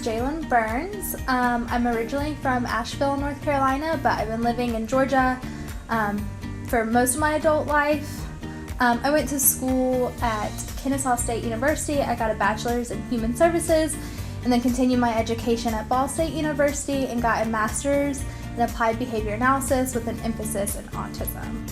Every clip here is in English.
Jaelyn Burns. I'm originally from Asheville, North Carolina, but I've been living in Georgia for most of my adult life. I went to school at Kennesaw State University. I got a bachelor's in human services and then continued my education at Ball State University and got a master's in applied behavior analysis with an emphasis in autism.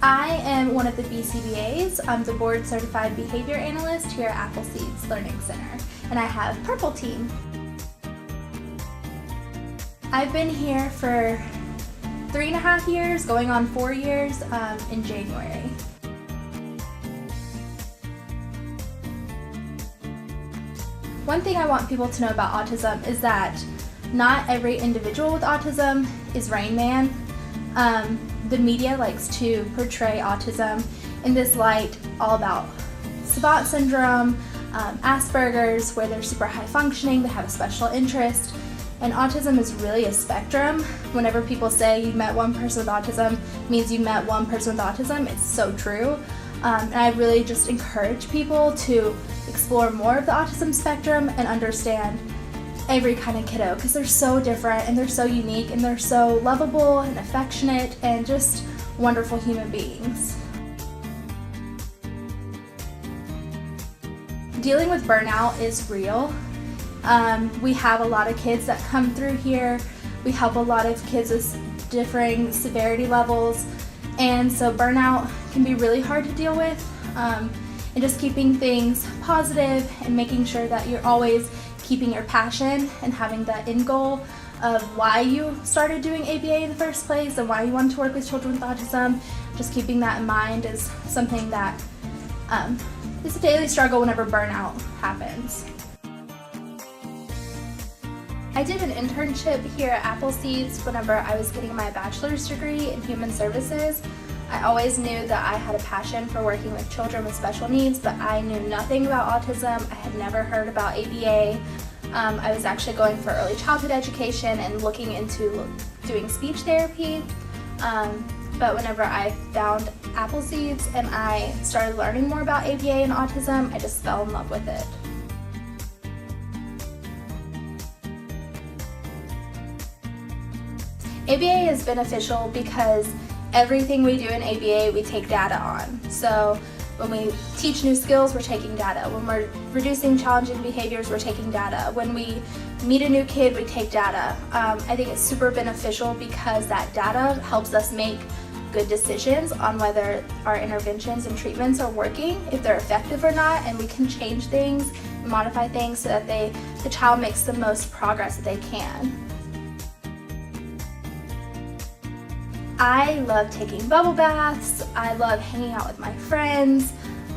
I am one of the BCBAs. I'm the board certified behavior analyst here at Appleseeds Learning Center, and I have Purple Team. I've been here for 3.5 years, going on 4 years in January. One thing I want people to know about autism is that not every individual with autism is Rain Man. The media likes to portray autism in this light all about savant syndrome, Asperger's, where they're super high functioning, they have a special interest. And autism is really a spectrum. Whenever people say you met one person with autism, it means you met one person with autism. It's so true. And I really just encourage people to explore more of the autism spectrum and understand every kind of kiddo, because they're so different and they're so unique and they're so lovable and affectionate and just wonderful human beings. Dealing with burnout is real. We have a lot of kids that come through here. We help a lot of kids with differing severity levels, and so burnout can be really hard to deal with. And just keeping things positive and making sure that you're always keeping your passion and having that end goal of why you started doing ABA in the first place and why you wanted to work with children with autism. Just keeping that in mind is something that is a daily struggle whenever burnout happens. I did an internship here at Appleseeds whenever I was getting my bachelor's degree in human services. I always knew that I had a passion for working with children with special needs, but I knew nothing about autism. I had never heard about ABA. I was actually going for early childhood education and looking into doing speech therapy. But whenever I found Appleseeds and I started learning more about ABA and autism, I just fell in love with it. ABA is beneficial because everything we do in ABA we take data on. So when we teach new skills, we're taking data. When we're reducing challenging behaviors, we're taking data. When we meet a new kid, we take data. I think it's super beneficial because that data helps us make good decisions on whether our interventions and treatments are working, if they're effective or not, and we can change things, modify things so that the child makes the most progress that they can. I love taking bubble baths. I love hanging out with my friends.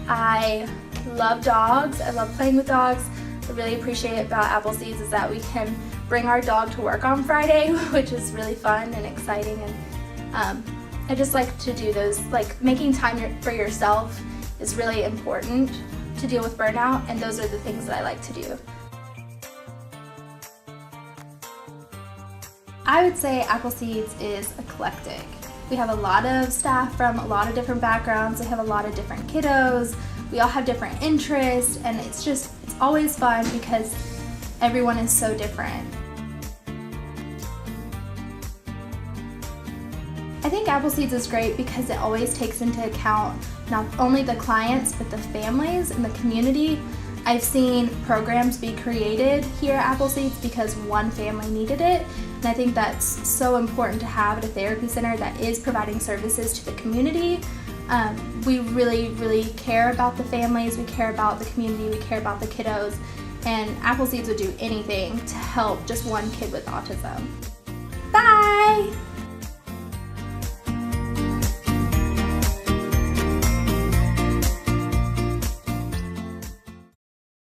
I love dogs. I love playing with dogs. I really appreciate about Appleseeds is that we can bring our dog to work on Friday, which is really fun and exciting. And I just like to do those, like making time for yourself is really important to deal with burnout, and those are the things that I like to do. I would say Appleseeds is eclectic. We have a lot of staff from a lot of different backgrounds. They have a lot of different kiddos. We all have different interests, and it's always fun because everyone is so different. I think Appleseeds is great because it always takes into account not only the clients but the families and the community. I've seen programs be created here at Appleseeds because one family needed it, and I think that's so important to have at a therapy center that is providing services to the community. We really, really care about the families, we care about the community, we care about the kiddos, and Appleseeds would do anything to help just one kid with autism. Bye!